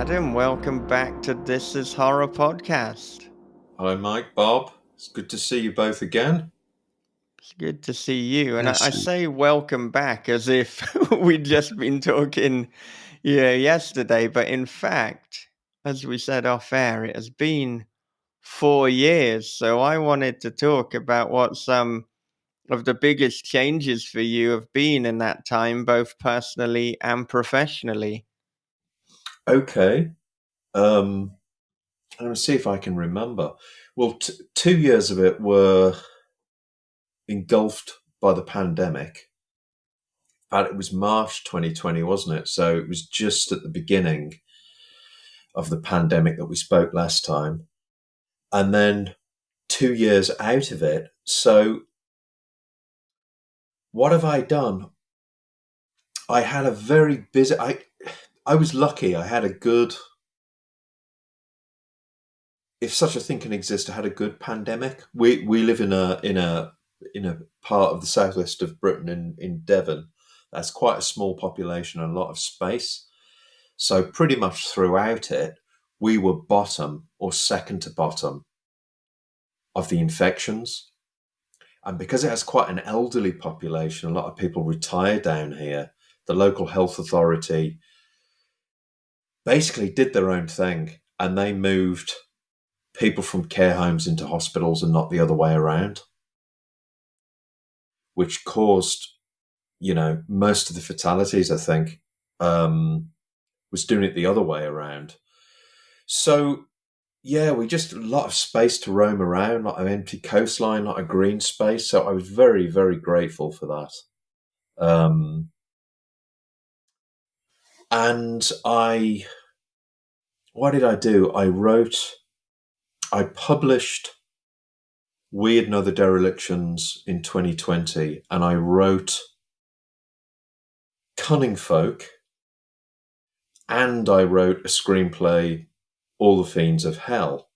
Adam. Welcome back to This Is Horror Podcast. Hello, Mike, Bob. It's good to see you both again. It's good to see you. And I Yes. say welcome back as if we'd just been talking yesterday. But in fact, as we said off air, it has been 4 years. So I wanted to talk about what some of the biggest changes for you have been in that time, both personally and professionally. Okay. Let me see if I can remember. Well, 2 years of it were engulfed by the pandemic. But it was March 2020, wasn't it? So it was just at the beginning of the pandemic that we spoke last time. And then 2 years out of it. So what have I done? I had a very busy. I was lucky. I had a good, if such a thing can exist, I had a good pandemic. We live in a part of the southwest of Britain in Devon. That's quite a small population and a lot of space. So pretty much throughout it, we were bottom or second to bottom of the infections. And because it has quite an elderly population, a lot of people retire down here. The local health authority basically did their own thing, and they moved people from care homes into hospitals and not the other way around, which caused, most of the fatalities, I think, was doing it the other way around. So, yeah, we just a lot of space to roam around, a lot of empty coastline, a lot of green space. So I was very, very grateful for that. And what did I do? I published Weird and Other Derelictions in 2020, and I wrote Cunning Folk, and I wrote a screenplay, All the Fiends of Hell,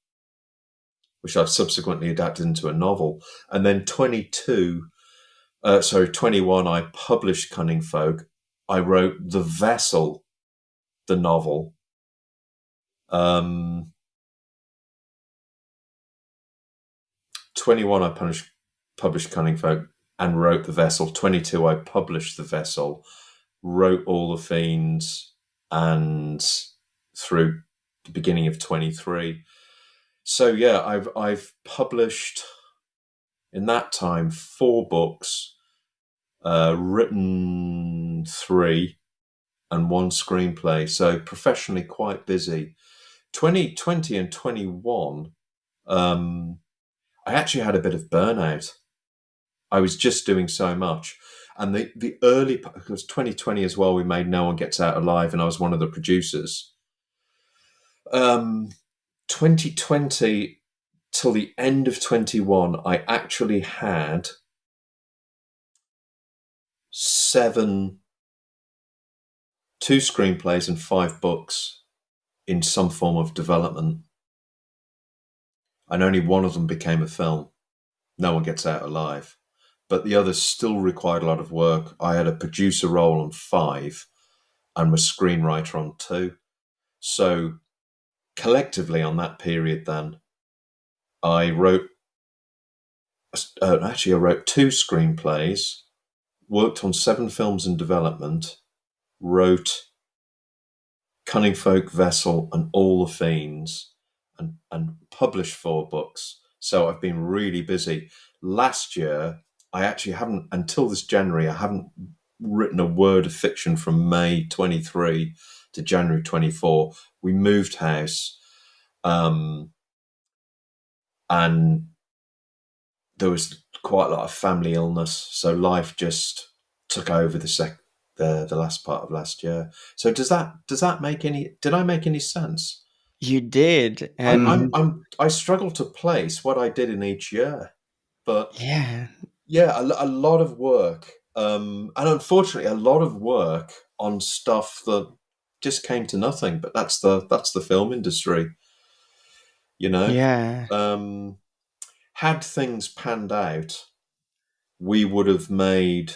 which I've subsequently adapted into a novel. And then 21, I published Cunning Folk. I wrote The Vessel, the novel. 21, I published Cunning Folk and wrote The Vessel. 22, I published The Vessel, wrote All the Fiends, and through the beginning of 23. So yeah, I've published in that time 4 books, written 3, and 1 screenplay. So professionally quite busy. 2020 and 21, I actually had a bit of burnout. I was just doing so much. And the early, because 2020 as well, we made No One Gets Out Alive, and I was one of the producers. 2020 till the end of 21, I actually had 2 screenplays and 5 books in some form of development. And only one of them became a film. No One Gets Out Alive. But the others still required a lot of work. I had a producer role on 5 and was screenwriter on 2. So collectively on that period then, I wrote 2 screenplays, worked on 7 films in development, wrote Cunning Folk, Vessel, and All the Fiends, and published 4 books. So I've been really busy. Last year, I actually haven't, until this January, I haven't written a word of fiction from May 23 to January 24. We moved house, and there was quite a lot of family illness, so life just took over the last part of last year. So does that make any? Did I make any sense? You did, and I struggle to place what I did in each year, but yeah, a lot of work, and unfortunately, a lot of work on stuff that just came to nothing. But that's the film industry, yeah, Had things panned out, we would have made,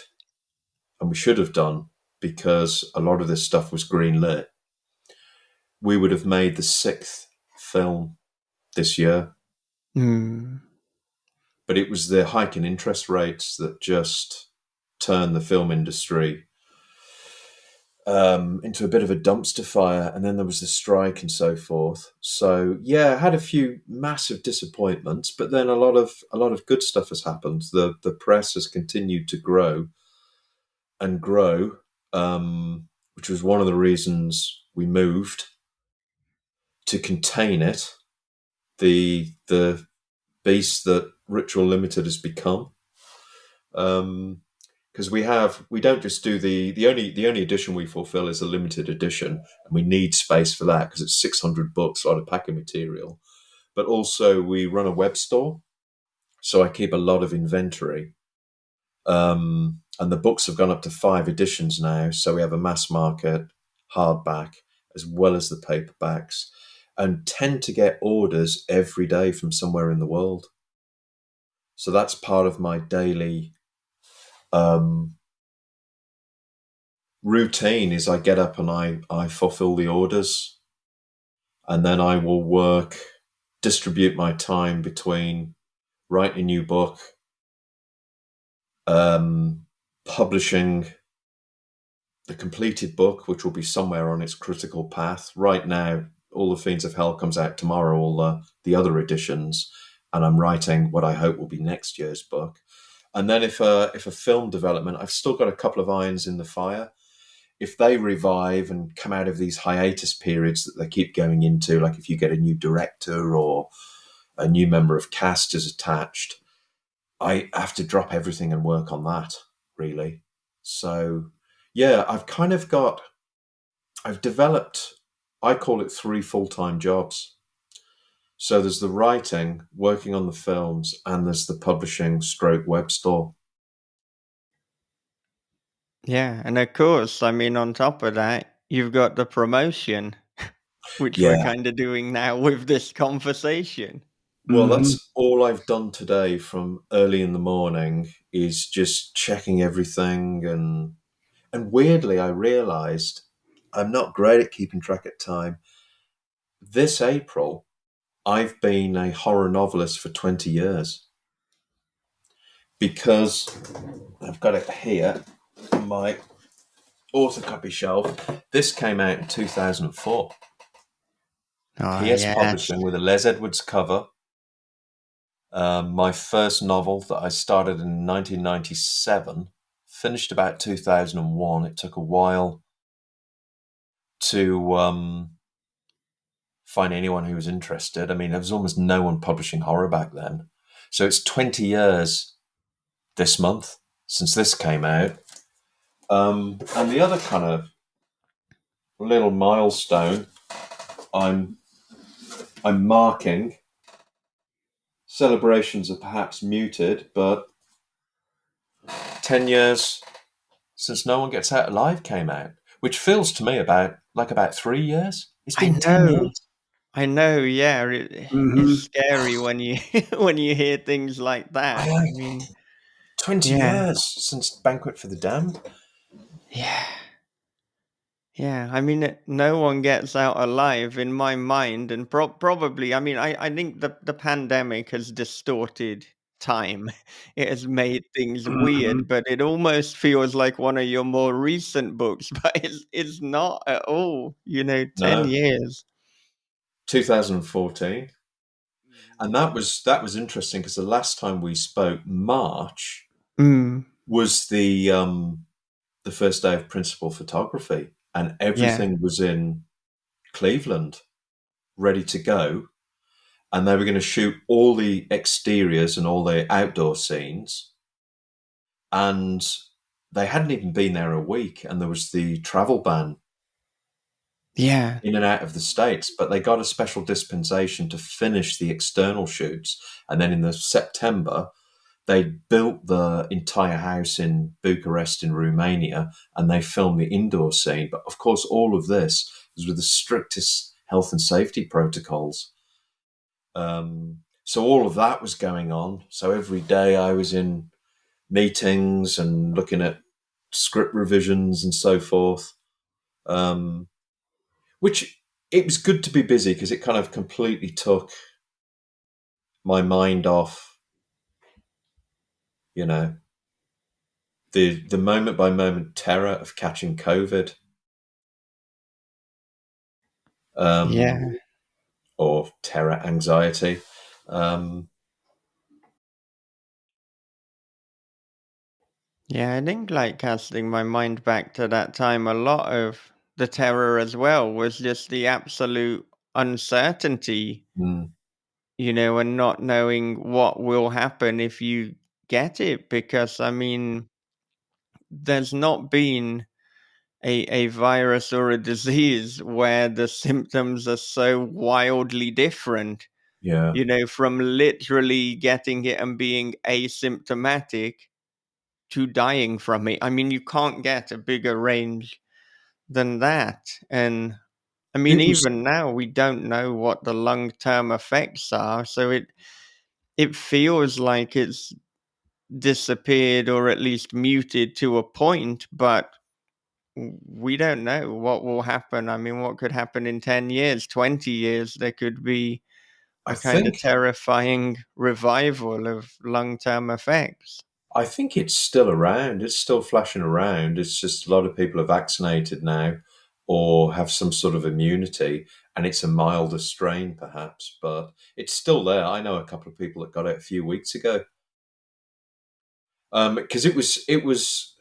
and we should have done, because a lot of this stuff was greenlit. we would have made the sixth film this year. Mm. But it was the hike in interest rates that just turned the film industry into a bit of a dumpster fire, and then there was the strike and so forth. So yeah, I had a few massive disappointments, but then a lot of good stuff has happened. The press has continued to grow and grow, which was one of the reasons we moved to contain it. The beast that Ritual Limited has become. Because we don't just do the only edition we fulfill is a limited edition, and we need space for that because it's 600 books, a lot of packing material. But also we run a web store, so I keep a lot of inventory. And the books have gone up to 5 editions now, so we have a mass market hardback as well as the paperbacks, and tend to get orders every day from somewhere in the world. So that's part of my daily um, routine is I get up and I fulfill the orders, and then I will distribute my time between writing a new book, publishing the completed book, which will be somewhere on its critical path. Right now, All the Fiends of Hell comes out tomorrow, all the other editions, and I'm writing what I hope will be next year's book. And then if a film development, I've still got a couple of irons in the fire. If they revive and come out of these hiatus periods that they keep going into, like if you get a new director or a new member of cast is attached, I have to drop everything and work on that, really. So, yeah, I've developed, I call it 3 full-time jobs. So there's the writing, working on the films, and there's the publishing stroke web store. Yeah, and of course, I mean, on top of that, you've got the promotion, which we're Yeah. kind of doing now with this conversation. Well, Mhm. that's all I've done today from early in the morning is just checking everything, and weirdly I realized I'm not great at keeping track of time. This April, I've been a horror novelist for 20 years because I've got it here on my author copy shelf. This came out in 2004. Oh, PS yes. Publishing with a Les Edwards cover. My first novel that I started in 1997 finished about 2001. It took a while to find anyone who was interested. I mean, there was almost no one publishing horror back then. So it's 20 years this month since this came out. And the other kind of little milestone I'm I'm marking. Celebrations are perhaps muted, but 10 years since No One Gets Out Alive came out, which feels to me about 3 years. It's I been 10 know. years. I know, yeah, it's Mhm. scary when you when you hear things like I that. know, I mean, 20 yeah, years since Banquet for the Damned. yeah, yeah. I mean, no one gets out alive in my mind, and probably. I mean, I think the pandemic has distorted time. It has made things Mhm. weird, but it almost feels like one of your more recent books, but it's not at all. 10 No, years. 2014. And that was interesting because the last time we spoke, March, Mm, was the first day of principal photography, and yeah, everything was in Cleveland, ready to go. And they were going to shoot all the exteriors and all the outdoor scenes. And they hadn't even been there a week, and there was the travel ban yeah, in and out of the States, but they got a special dispensation to finish the external shoots. And then in the September, they built the entire house in Bucharest in Romania, and they filmed the indoor scene. But of course, all of this was with the strictest health and safety protocols. So all of that was going on. So every day I was in meetings and looking at script revisions and so forth, which it was good to be busy because it kind of completely took my mind off, you know, the moment by moment terror of catching COVID, um, Yeah. or terror anxiety. Um, Yeah, I think like casting my mind back to that time, a lot of the terror as well was just the absolute uncertainty, mm, and not knowing what will happen if you get it. Because, I mean, there's not been a virus or a disease where the symptoms are so wildly different, yeah, from literally getting it and being asymptomatic to dying from it. I mean, you can't get a bigger range than that. And I mean, it was. even now we don't know what the long-term effects are. So it feels like it's disappeared or at least muted to a point, but we don't know what will happen. I mean, what could happen in 10 years, 20 years? There could be I a kind of think. terrifying revival of long-term effects. I think it's still around. It's still flashing around. It's just a lot of people are vaccinated now, or have some sort of immunity, and it's a milder strain, perhaps, but it's still there. I know a couple of people that got it a few weeks ago. Because it was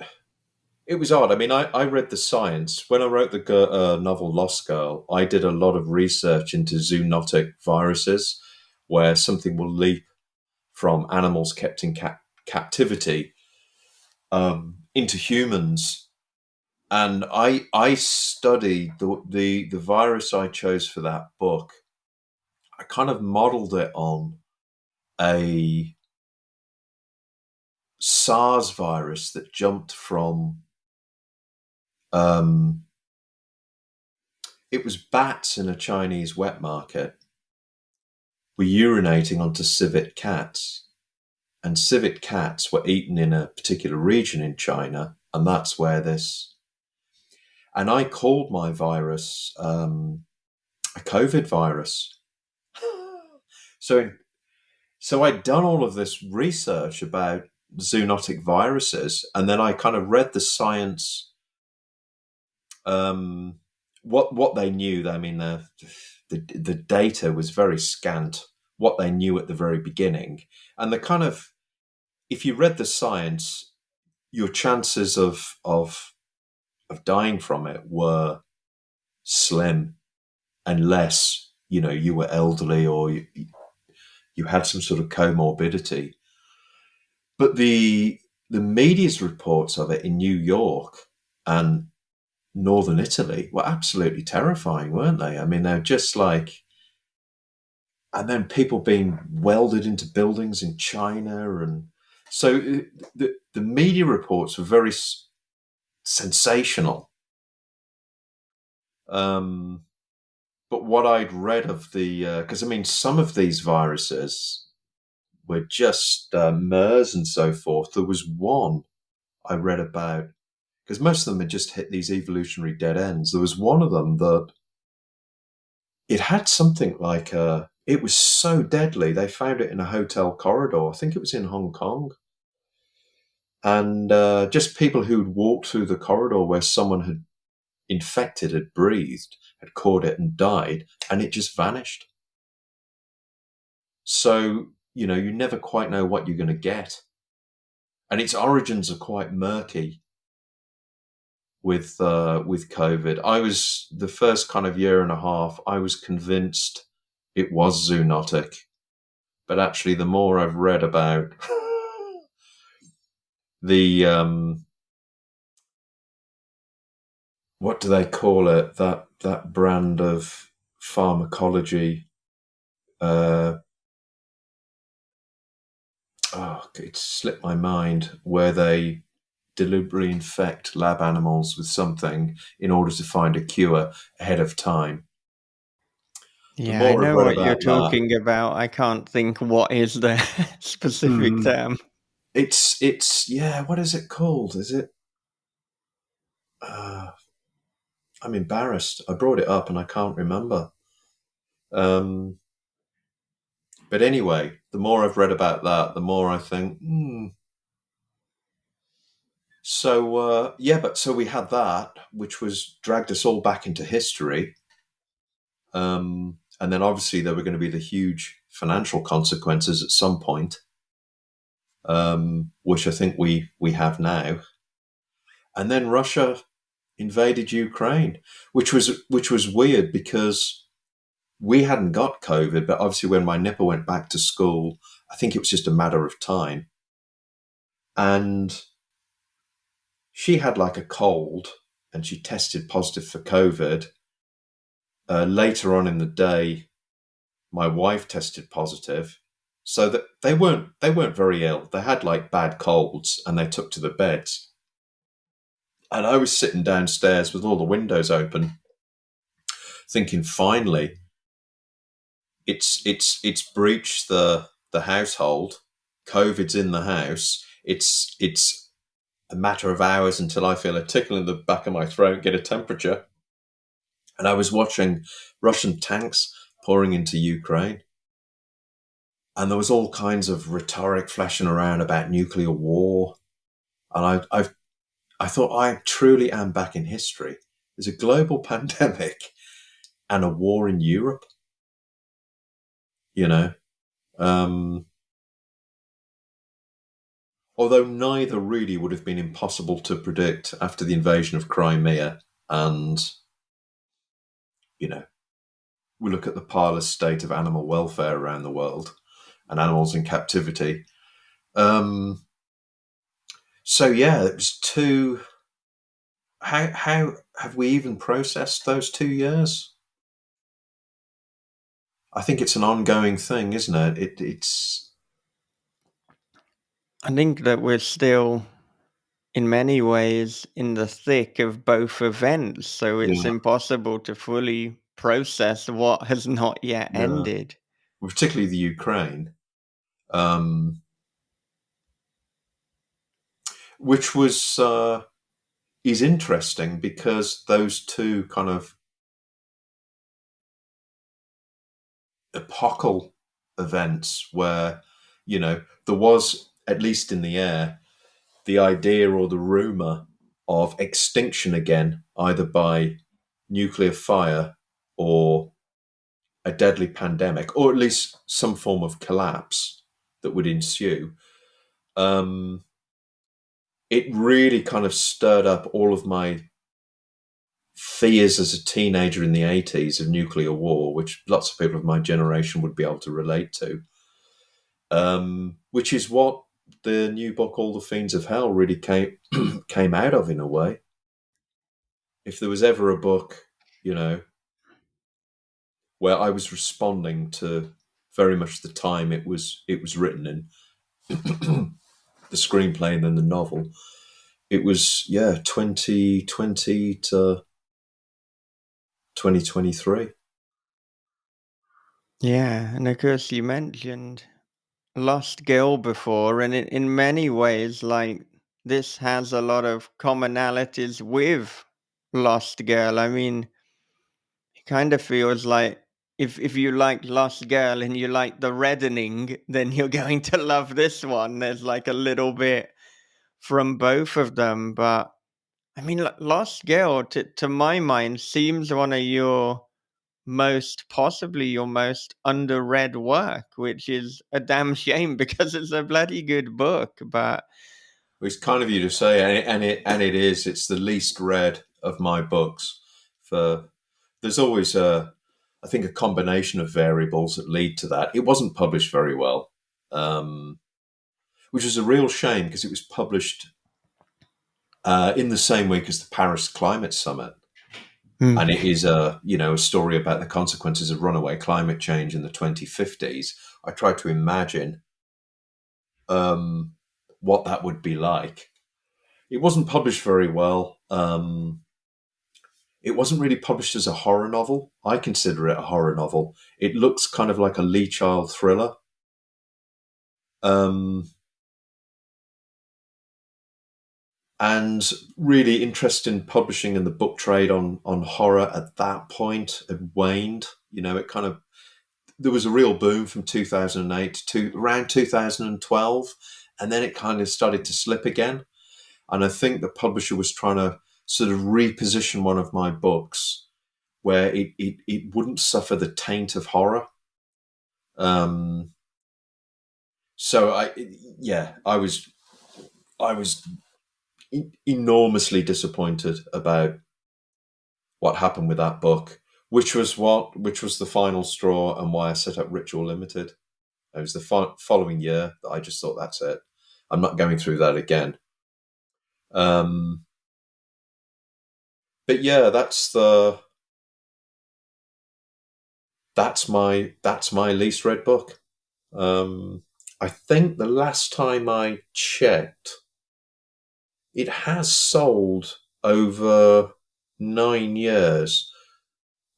odd. I mean, I read the science when I wrote the novel Lost Girl. I did a lot of research into zoonotic viruses, where something will leap from animals kept in captivity, into humans. And I studied the virus I chose for that book. I kind of modeled it on a SARS virus that jumped from, um, it was bats in a Chinese wet market were urinating onto civet cats, and civet cats were eaten in a particular region in China, and that's where this. And I called my virus, a COVID virus. So So I'd done all of this research about zoonotic viruses, and then I kind of read the science, um, what they knew. I mean, the data was very scant. What they knew at the very beginning, and the kind of, if you read the science, your chances of dying from it were slim, unless you were elderly, or you had some sort of comorbidity. But the media's reports of it in New York and northern Italy were absolutely terrifying, weren't they? I mean, they're just like, and then people being welded into buildings in China, and so the media reports were very sensational. Um, but what I'd read of because I mean, some of these viruses were just MERS and so forth. There was one I read about, because most of them had just hit these evolutionary dead ends. There was one of them that it had something like it was so deadly. They found it in a hotel corridor. I think it was in Hong Kong. And just people who'd walked through the corridor where someone had infected had breathed, had caught it and died, and it just vanished. So, you never quite know what you're going to get. And its origins are quite murky with COVID. I was the first kind of year and a half. I was convinced it was zoonotic, but actually, the more I've read about the what do they call it? That brand of pharmacology. Uh, it's slipped my mind. Where they deliberately infect lab animals with something in order to find a cure ahead of time. The Yeah, I more I've know read what you're about that, talking about. I can't think what is the specific mhm, term. it's yeah. What is it called? Is it? Uh, I'm embarrassed. I brought it up and I can't remember. Um, but anyway, the more I've read about that, the more I think, but so we had that, which was dragged us all back into history. And then obviously there were going to be the huge financial consequences at some point, which I think we have now. And then Russia invaded Ukraine, which was weird because we hadn't got COVID, but obviously when my nipper went back to school, I think it was just a matter of time. And she had like a cold and she tested positive for COVID. Later on in the day, my wife tested positive. So that they weren't very ill. They had like bad colds and they took to the beds. And I was sitting downstairs with all the windows open, thinking finally it's breached the household. COVID's in the house. It's a matter of hours until I feel a tickle in the back of my throat, get a temperature. And I was watching Russian tanks pouring into Ukraine. And there was all kinds of rhetoric flashing around about nuclear war. And I thought, I truly am back in history. There's a global pandemic and a war in Europe, you know. Um, Although neither really would have been impossible to predict after the invasion of Crimea. And, you know, we look at the parlous state of animal welfare around the world and animals in captivity. Um, so, yeah, it was two. How have we even processed those 2 years? I think it's an ongoing thing, isn't it? It's I think that we're still, in many ways, in the thick of both events, so it's yeah, impossible to fully process what has not yet yeah. ended. Particularly the Ukraine, um, which was is interesting because those two kind of epochal events where, there was, at least in the air, the idea or the rumor of extinction again, either by nuclear fire or a deadly pandemic, or at least some form of collapse that would ensue. Um, it really kind of stirred up all of my fears as a teenager in the 80s of nuclear war, which lots of people of my generation would be able to relate to. Which is what the new book, All the Fiends of Hell, really came out of in a way. If there was ever a book, you know, where I was responding to very much the time it was written in, the screenplay and then the novel, it was 2020 to 2023. Yeah, and of course you mentioned Lost Girl before, and in many ways, like, this has a lot of commonalities with Lost Girl. I mean, it kind of feels like if you like Lost Girl and you like The Reddening, then you're going to love this one. There's like a little bit from both of them, but I mean, Lost Girl, to my mind, seems one of your possibly your most underread work, which is a damn shame because it's a bloody good book. But It's kind of you to say, and it is. It's the least read of my books. For There's always I think, a combination of variables that lead to that. It wasn't published very well, um, which is a real shame because it was published in the same week as the Paris Climate Summit, hmm, and it is a story about the consequences of runaway climate change in the 2050s. I tried to imagine um, what that would be like. It wasn't published very well. It wasn't really published as a horror novel. I consider it a horror novel. It looks kind of like a Lee Child thriller. Um, and really interested in publishing and the book trade on horror at that point had waned. You know, it kind of there was a real boom from 2008 to around 2012, and then it kind of started to slip again. And I think the publisher was trying to sort of reposition one of my books where it wouldn't suffer the taint of horror. Um, so I was enormously disappointed about what happened with that book, which was the final straw and why I set up Ritual Limited. It was the following year that I just thought, that's it. I'm not going through that again. Um, but yeah, that's my least read book. I think the last time I checked, it has sold over 9 years.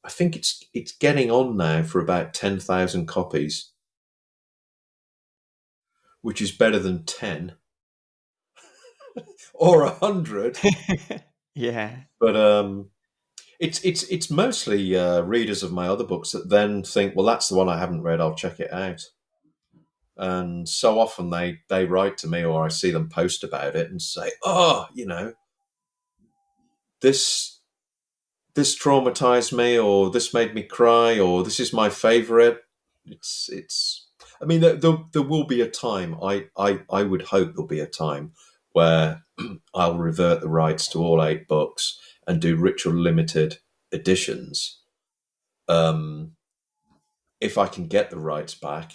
I think it's getting on now for about 10,000 copies, which is better than 10 or 100. Yeah. But it's mostly readers of my other books that then think, well, that's the one I haven't read. I'll check it out. And so often they write to me, or I see them post about it and say, oh, this this traumatized me, or this made me cry, or this is my favorite. It's. I mean, there will be a time. I would hope there'll be a time where I'll revert the rights to all 8 books and do Ritual Limited editions, um, if I can get the rights back.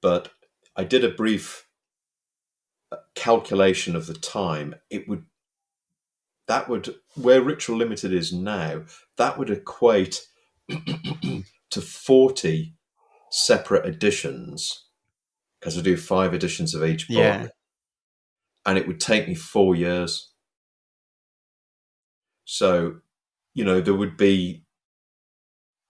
But I did a brief calculation of the time. That would where Ritual Limited is now. That would equate to 40 separate editions, because I do 5 editions of each book, Yeah. and it would take me 4 years. So, there would be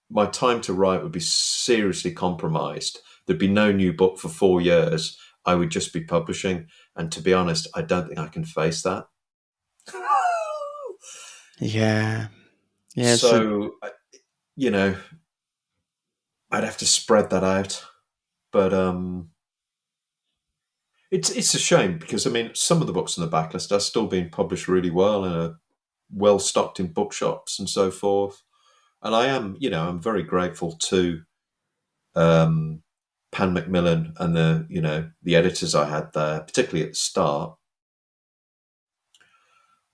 my time to write would be seriously compromised. There'd be no new book for 4 years. I would just be publishing. And to be honest, I don't think I can face that. Yeah. Yeah. So So, I'd have to spread that out. But it's a shame, because I mean, some of the books on the backlist are still being published really well and are well stocked in bookshops and so forth. And I'm very grateful to um, Pan Macmillan and the editors I had there, particularly at the start,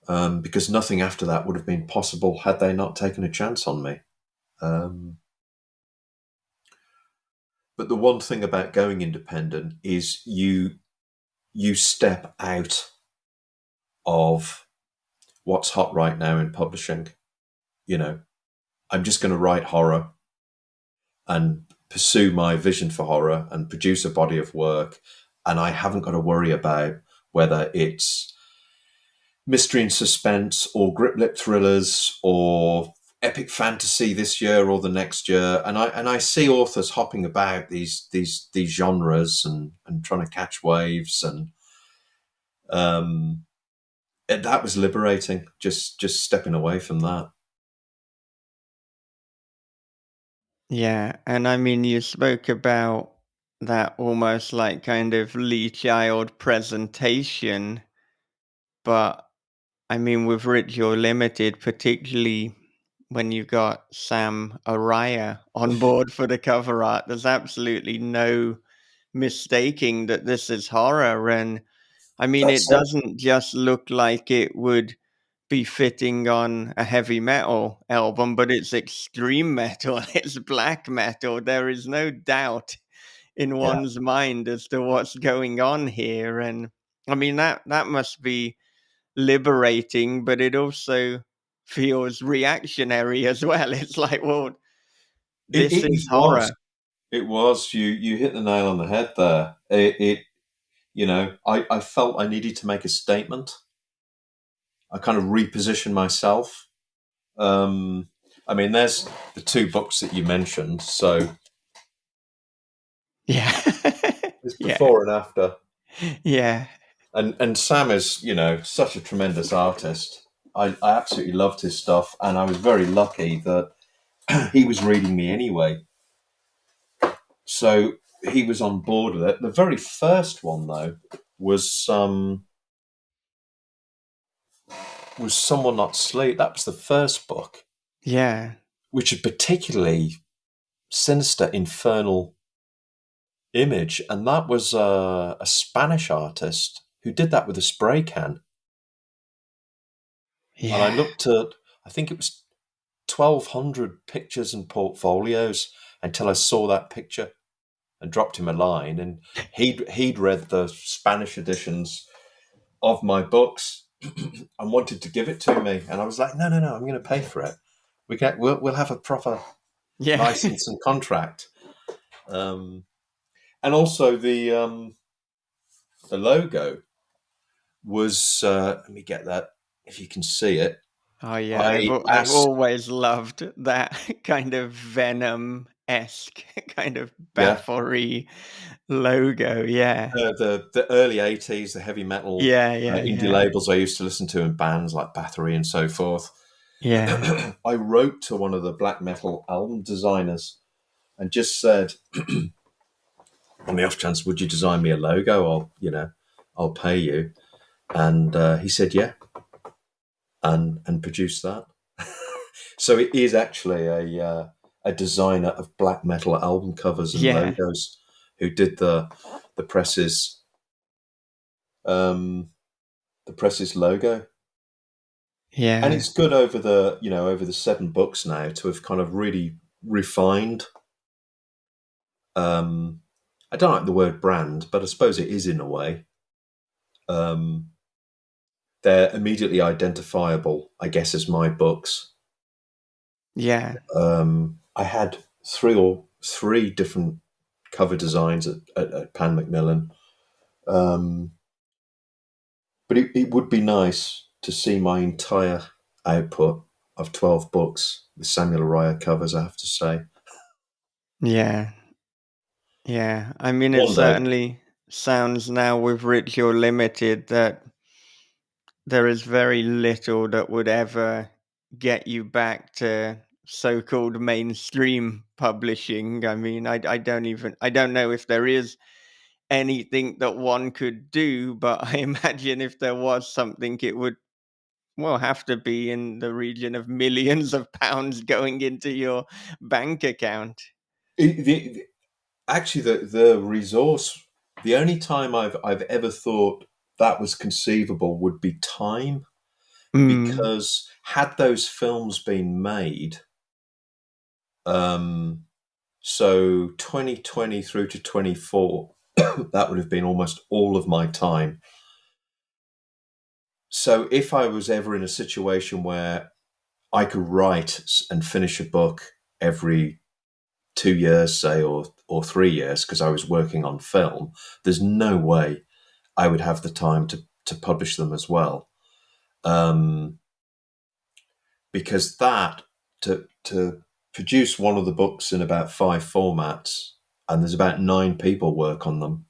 because nothing after that would have been possible had they not taken a chance on me. Um, but the one thing about going independent is you step out of what's hot right now in publishing. You know, I'm just going to write horror and pursue my vision for horror and produce a body of work, and I haven't got to worry about whether it's mystery and suspense or grip lip thrillers or epic fantasy this year or the next year. And I see authors hopping about these genres and trying to catch waves, um, and that was liberating. Just stepping away from that. yeah, and I mean, you spoke about that almost like kind of Lee Child presentation, but I mean, with Ritual Limited, particularly when you got Sam Araya on board for the cover art, there's absolutely no mistaking that this is horror. And I mean, That's it it. doesn't just look like it would be fitting on a heavy metal album, but it's extreme metal, it's black metal. There is no doubt in Yeah. one's mind as to what's going on here. And I mean, that must be liberating, but it also feels reactionary as well. It's like, well, It, this it, is it was. horror. It was. You hit the nail on the head there. I felt I needed to make a statement. I kind of repositioned myself. Um, I mean, there's the 2 books that you mentioned. So Yeah. there's Yeah. before and after. Yeah. And Sam is, such a tremendous artist. I absolutely loved his stuff, and I was very lucky that he was reading me anyway. So he was on board with it. The very first one, though, was Someone Not Sleep. That was the first book, Yeah. which is particularly sinister, infernal image, and that was a Spanish artist who did that with a spray can. And I Yeah. looked at, I think it was 1,200 pictures and portfolios until I saw that picture and dropped him a line. And he'd read the Spanish editions of my books and wanted to give it to me. And I was like, no, no, no, I'm going to pay for it. We'll have a proper Yeah. license and contract. Um, and also the logo was, let me get that if you can see it. Oh yeah, I I've asked, always loved that kind of Venom-esque kind of yeah, Bathory logo. Yeah. the early 80s, the heavy metal Yeah, yeah, indie yeah. labels I used to listen to in bands like Bathory and so forth. Yeah. I wrote to one of the black metal album designers and just said, on the off chance, would you design me a logo? I'll pay you. And he said, yeah, and produced that. So it is actually a designer of black metal album covers and Yeah. logos who did the presses um, the presses logo. And Yeah. it's good over the 7 books now to have kind of really refined. Um, I don't like the word brand, but I suppose it is in a way. Um, they're immediately identifiable, I guess, as my books. Yeah. I had three different cover designs at Pan Macmillan, um, but it would be nice to see my entire output of 12 books with Samuel Araya covers. I have to say, Yeah. Yeah. I mean, it one day. certainly sounds now with Rich You're Limited that there is very little that would ever get you back to so-called mainstream publishing. I mean, I don't know if there is anything that one could do, but I imagine if there was something, it would, well, have to be in the region of millions of pounds going into your bank account. Actually, the resource, the only time I've ever thought that was conceivable would be time, Mm, because had those films been made, um, so 2020 through to 24, that would have been almost all of my time. So if I was ever in a situation where I could write and finish a book every 2 years, say, or 3 years, because I was working on film, there's no way I would have the time to publish them as well. Um, because that to produce one of the books in about 5 formats, and there's about 9 people work on them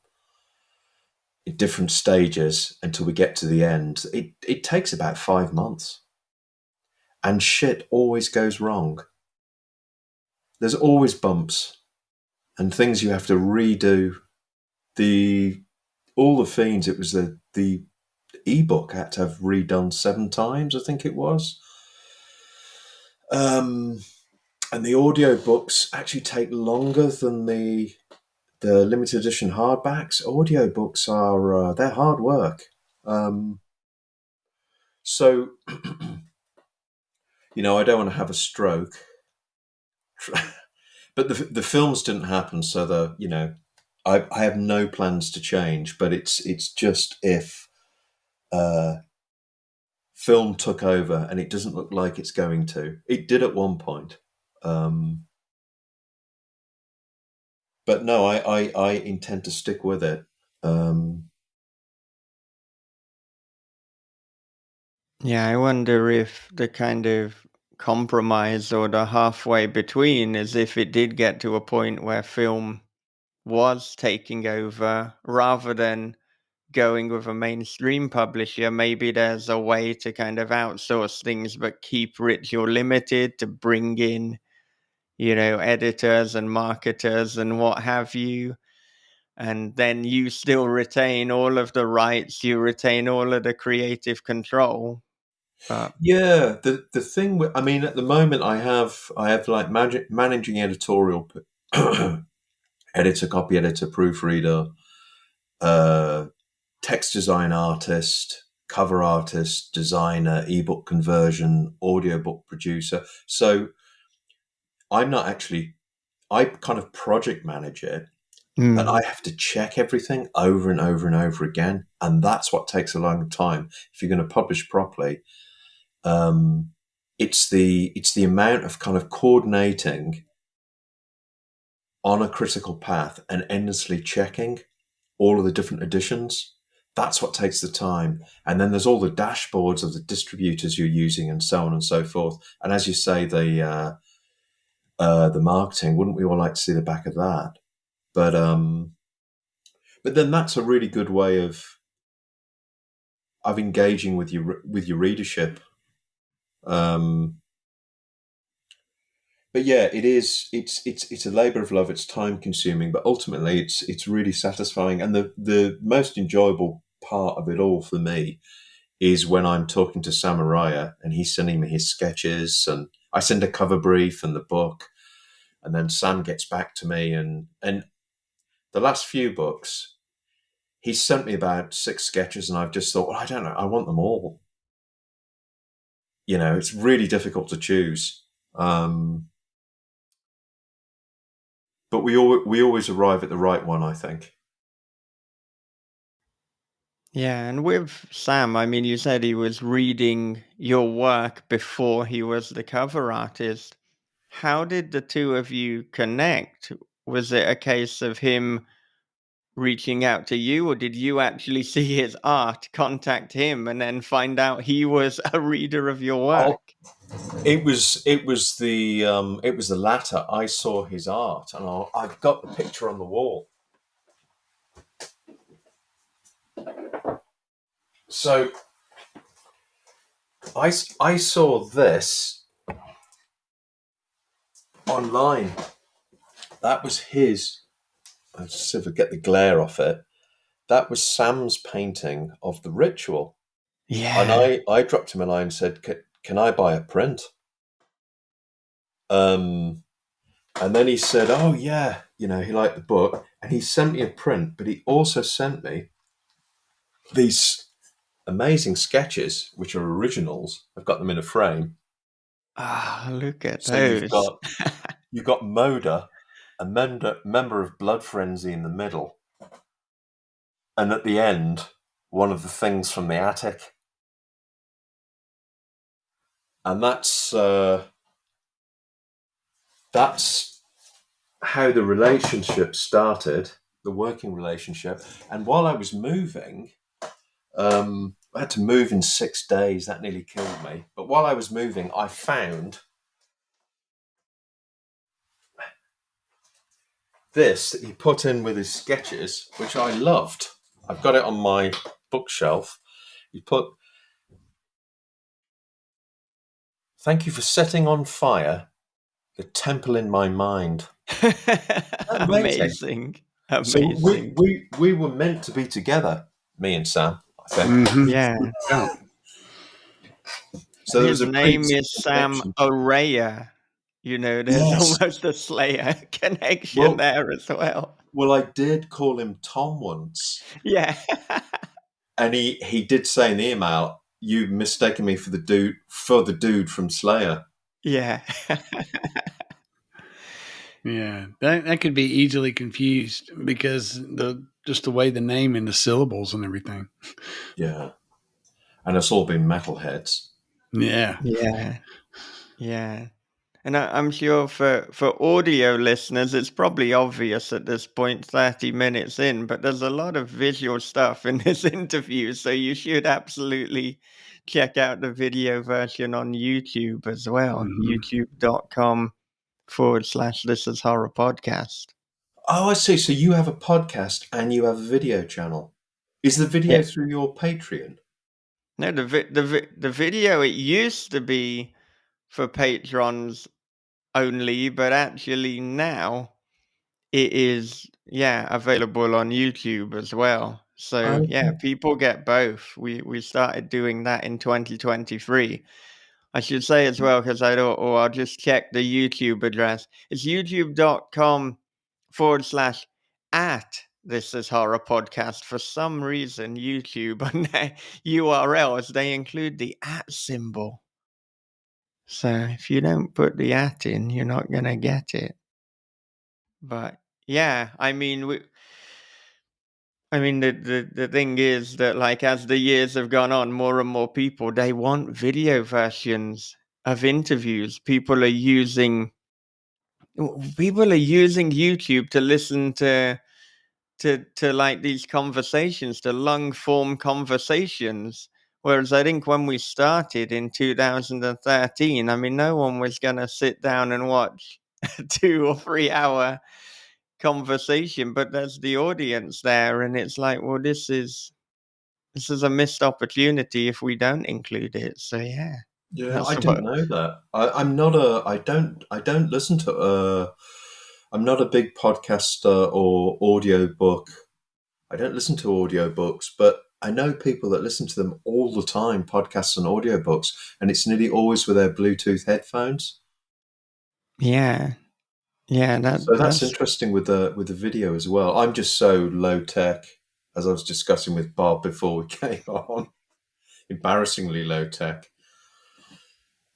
in different stages until we get to the end. It takes about 5 months, and shit always goes wrong. There's always bumps and things you have to redo. The All the Fiends, it was the ebook I had to have redone 7 times, I think it was. Um, and the audio books actually take longer than the limited edition hardbacks. Audio books are they're hard work. Um, so I don't want to have a stroke, but the films didn't happen. So I have no plans to change. But it's just if uh, film took over, and it doesn't look like it's going to. It did at one point. Um, but no, I intend to stick with it. Um, yeah, I wonder if the kind of compromise or the halfway between is if it did get to a point where film was taking over rather than going with a mainstream publisher, maybe there's a way to kind of outsource things but keep Ritual Limited to bring in, editors and marketers and what have you. And then you still retain all of the rights, you retain all of the creative control. But Yeah, the thing with, I mean, at the moment I have like managing editorial, editor, copy editor, proofreader, uh, text design artist, cover artist, designer, ebook conversion, audiobook producer. So I'm not actually, I kind of project manage it, but I have to check everything over and over and over again. And that's what takes a long time. If you're going to publish properly, um, it's the amount of kind of coordinating on a critical path and endlessly checking all of the different editions. That's what takes the time. And then there's all the dashboards of the distributors you're using and so on and so forth. And as you say, the marketing, wouldn't we all like to see the back of that? But then that's a really good way of engaging with your readership. Um, but yeah, it is. It's a labor of love. It's time consuming, but ultimately, it's really satisfying. And the most enjoyable part of it all for me is when I'm talking to Sam Araya and he's sending me his sketches, and I send a cover brief and the book, and then Sam gets back to me, and the last few books, he's sent me about 6 sketches, and I've just thought, well, I don't know, I want them all. It's really difficult to choose. But we always arrive at the right one, I think. yeah, and with Sam, I mean, you said he was reading your work before he was the cover artist. How did the two of you connect? Was it a case of him reaching out to you, or did you actually see his art, contact him, and then find out he was a reader of your Oh, work? it was the latter. I saw his art, and I've got the picture on the wall. So I saw this online. That was his. Let's see if I get the glare off it. That was Sam's painting of the ritual. And Yeah. I dropped him a line and said, can I buy a print? And then he said, oh, yeah, he liked the book. And he sent me a print, but he also sent me these amazing sketches, which are originals. I've got them in a frame. Ah, look at So you've those. got you've got Moda, a member of Blood Frenzy in the middle, and at the end, one of the things from the attic. And that's how the relationship started, the working relationship. And while I was moving, I had to move in 6 days. That nearly killed me. But while I was moving, I found this that he put in with his sketches, which I loved. I've got it on my bookshelf. He put, thank you for setting on fire the temple in my mind. Amazing. Amazing. So we, Amazing. we, we were meant to be together, me and Sam, I think. Mm-hmm. Yeah. Yeah. So And there was his a name is pre-existing Sam connection. Araya. There's Yes. almost a Slayer connection Well, there as well. well, I did call him Tom once, Yeah. and he did say in the email, "You mistaken me for the dude from Slayer." Yeah. Yeah. That could be easily confused because just the way the name and the syllables and everything. Yeah, and it's all been metalheads. Yeah. Yeah. Yeah. And I'm sure for audio listeners, it's probably obvious at this point, 30 minutes in, but there's a lot of visual stuff in this interview. So you should absolutely check out the video version on YouTube as well. Mm-hmm. YouTube.com/, This Is Horror Podcast. Oh, I see. So you have a podcast and you have a video channel. Is the video Yeah. through your Patreon? No, the video, it used to be for patrons only, but actually now it is, yeah, available on YouTube as well. So yeah, Okay. people get both. We started doing that in 2023. I should say as well, because I don't, or I'll just check the YouTube address. It's youtube.com/@ This Is Horror Podcast. For some reason, YouTube on their URLs, they include the @ symbol. So if you don't put the @ in, you're not going to get it. But yeah, I mean, the thing is that, like, as the years have gone on, more and more people, they want video versions of interviews. People are using YouTube to listen to like these conversations, to long form conversations. Whereas I think when we started in 2013, I mean, no one was going to sit down and watch a 2 or 3 hour conversation, but there's the audience there, and it's like, well, this is a missed opportunity if we don't include it. So yeah, Yeah, I that's didn't what. know that. I'm not a. I don't listen to. I'm not a big podcaster or audiobook. I don't listen to audiobooks, but I know people that listen to them all the time, podcasts and audiobooks, and it's nearly always with their Bluetooth headphones. Yeah, yeah, So that's that's interesting with the video as well. I'm just so low tech, as I was discussing with Bob before we came on, embarrassingly low tech.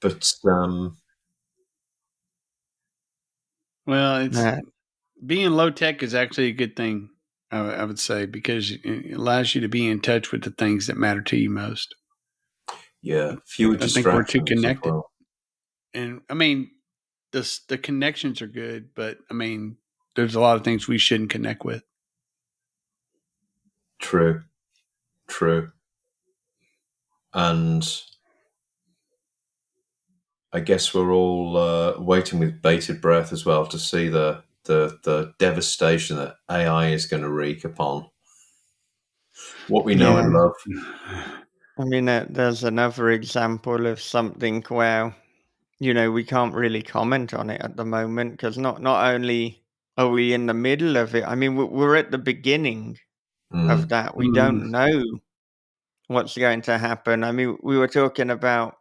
But Well, it's that. being low tech is actually a good thing. I would say because it allows you to be in touch with the things that matter to you most. yeah, fewer I think we're too distractions as connected, well. and I mean the connections are good, but I mean there's a lot of things we shouldn't connect with. True, true. And I guess we're all waiting with bated breath as well to see the devastation that AI is going to wreak upon what we know Yeah, and love. I mean, there's another example of something where, we can't really comment on it at the moment, because not only are we in the middle of it, I mean, we're at the beginning of Mm, that. We Mm. don't know what's going to happen. I mean, we were talking about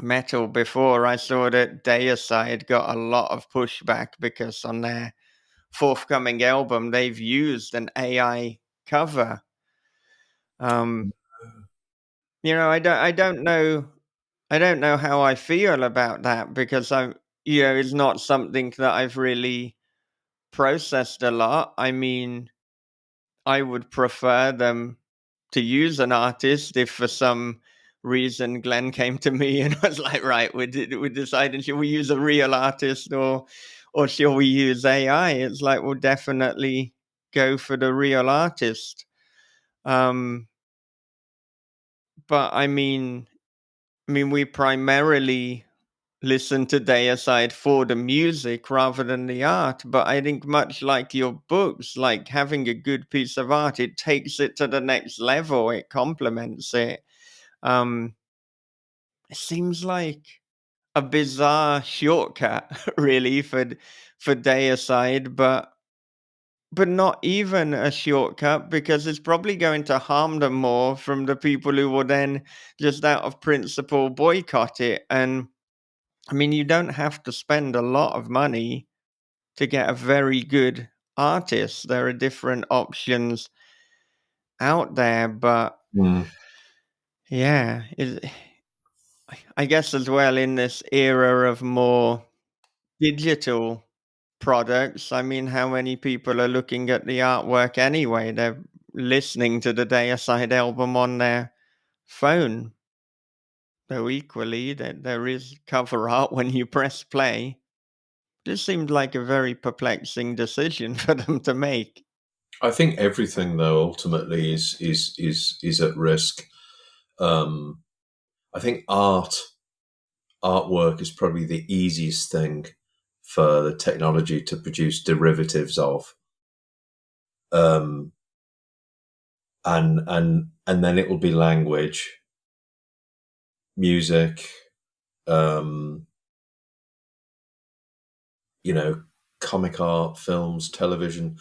metal before. I saw that Deicide got a lot of pushback because on their forthcoming album, they've used an AI cover. Um, I don't know how I feel about that, because it's not something that I've really processed a lot. I mean, I would prefer them to use an artist if for some reason Glenn came to me and was like, right, we're deciding, should we use a real artist or shall we use AI? It's like, we'll definitely go for the real artist. Um, but I mean, we primarily listen to Deicide for the music rather than the art. But I think, much like your books, like having a good piece of art, it takes it to the next level. It complements it. Um, it seems like a bizarre shortcut, really, for Deicide, but not even a shortcut, because it's probably going to harm them more from the people who will then, just out of principle, boycott it. And I mean, you don't have to spend a lot of money to get a very good artist. There are different options out there, but mm, yeah, I guess as well, in this era of more digital products, I mean, how many people are looking at the artwork anyway? They're listening to the Deicide album on their phone. Though equally, that there is cover art when you press play. This seemed like a very perplexing decision for them to make. I think everything, though, ultimately is at risk. Um, I think artwork is probably the easiest thing for the technology to produce derivatives of. Um, and then it will be language, music, comic art, films, television.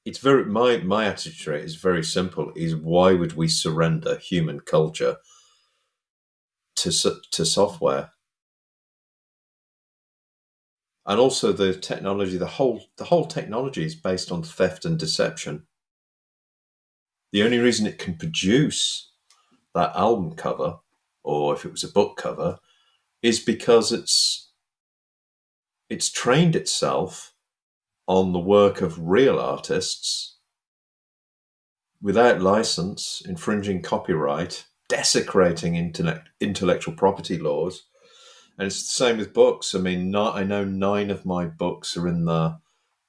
It's very my attitude to it is very simple: is why would we surrender human culture to software? And also the technology, the whole technology is based on theft and deception. The only reason it can produce that album cover, or if it was a book cover, is because it's trained itself on the work of real artists without license, infringing copyright, desecrating intellectual property laws. And it's the same with books. I mean, I know 9 of my books are in the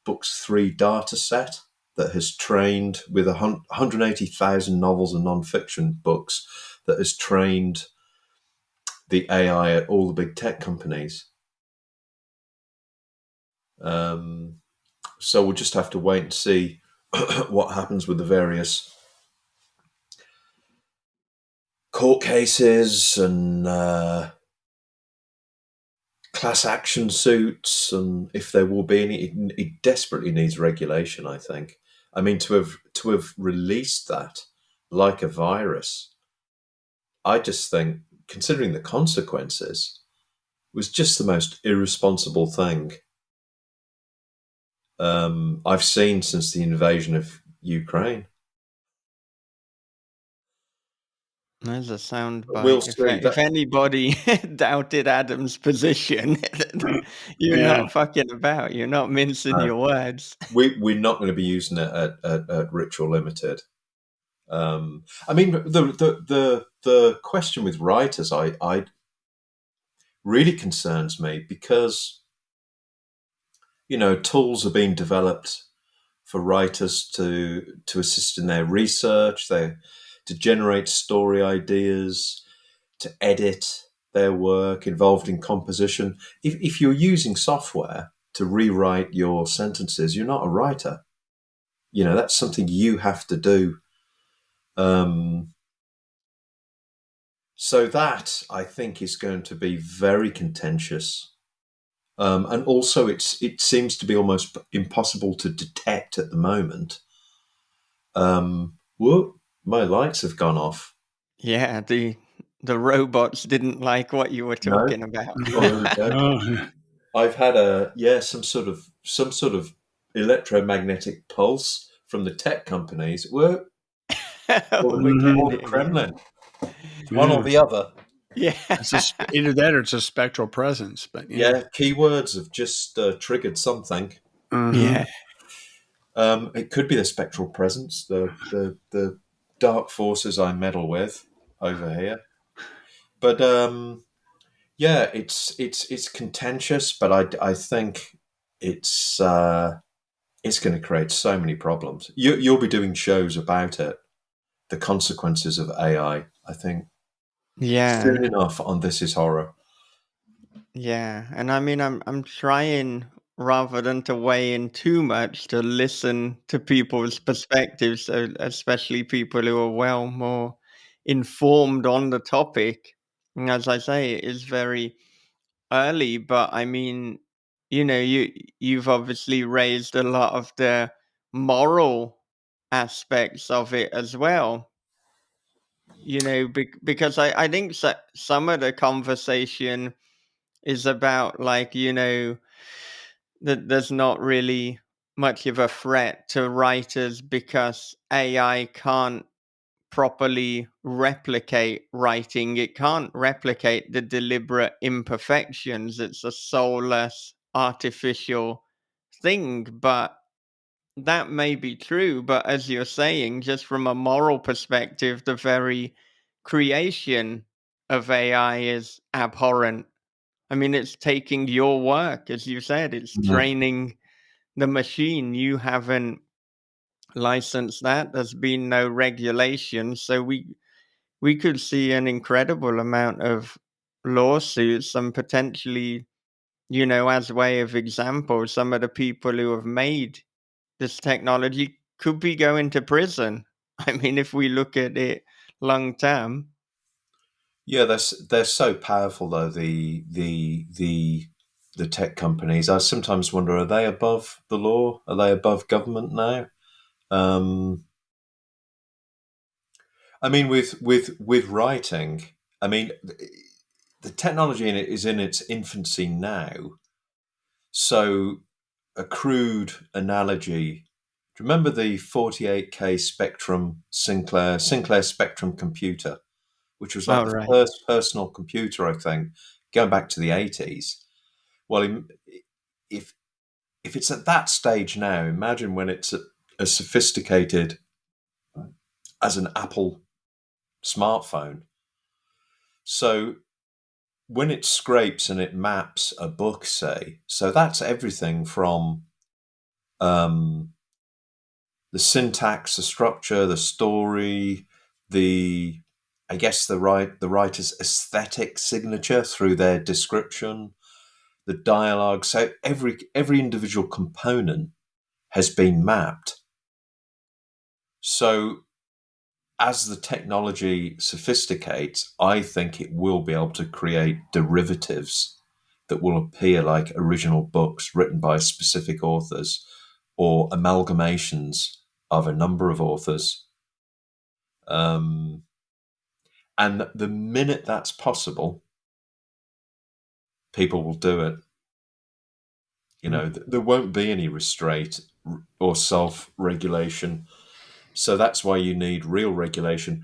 Books 3 data set that has trained with 180,000 novels and non-fiction books that has trained the AI at all the big tech companies. So we'll just have to wait and see what happens with the various court cases and class action suits, and if there will be any. It desperately needs regulation, I think. I mean, to have released that like a virus, I just think, considering the consequences, was just the most irresponsible thing I've seen since the invasion of Ukraine. There's a sound We'll bite. see. If anybody doubted Adam's position, you're Yeah. not fucking about. You're not mincing your words. We're not going to be using it at Ritual Limited. I mean, the question with writers, I really concerns me because tools are being developed for writers to assist in their research, to generate story ideas, to edit their work, involved in composition. If you're using software to rewrite your sentences, you're not a writer. That's something you have to do. So that, I think, is going to be very contentious. And also, it seems to be almost impossible to detect at the moment. Whoop, my lights have gone off. Yeah, the robots didn't like what you were talking about. Oh, there we go. Oh, I've had some sort of electromagnetic pulse from the tech companies. Or We're or getting the it again. Kremlin. One or the other. Yeah. it's either that or it's a spectral presence. But Yeah, keywords have just triggered something. Yeah. It could be the spectral presence, the dark forces I meddle with over here. But yeah, it's contentious, but I think it's going to create so many problems. You'll be doing shows about it, the consequences of AI. I think Yeah. soon enough on This Is Horror. Yeah, and I mean, I'm trying rather than to weigh in too much to listen to people's perspectives, so especially people who are well more informed on the topic. And as I say, it is very early, but I mean, you've obviously raised a lot of the moral aspects of it as well. Because I think some of the conversation is about like that there's not really much of a threat to writers because AI can't properly replicate writing. It can't replicate the deliberate imperfections. It's a soulless artificial thing. But that may be true. But as you're saying, just from a moral perspective, the very creation of AI is abhorrent. I mean, it's taking your work, as you said, it's Yeah. training the machine. You haven't licensed that. There's been no regulation. So we could see an incredible amount of lawsuits and potentially, as way of example, some of the people who have made this technology could be going to prison. I mean, if we look at it long term. Yeah, they're so powerful though. The tech companies. I sometimes wonder: are they above the law? Are they above government now? I mean, with writing, I mean, the technology in it is in its infancy now. So, a crude analogy. Do you remember the 48K Spectrum Sinclair Spectrum computer, which was like Oh, the right. first personal computer, I think, going back to the 80s? Well, if if it's at that stage now, imagine when it's as sophisticated as an Apple smartphone. So when it scrapes and it maps a book, say, so that's everything from um, the syntax, the structure, the story, the I guess the writer's aesthetic signature through their description, the dialogue. So every individual component has been mapped. So as the technology sophisticates, I think it will be able to create derivatives that will appear like original books written by specific authors or amalgamations of a number of authors. And the minute that's possible, people will do it. You know, there won't be any restraint or self regulation. So that's why you need real regulation.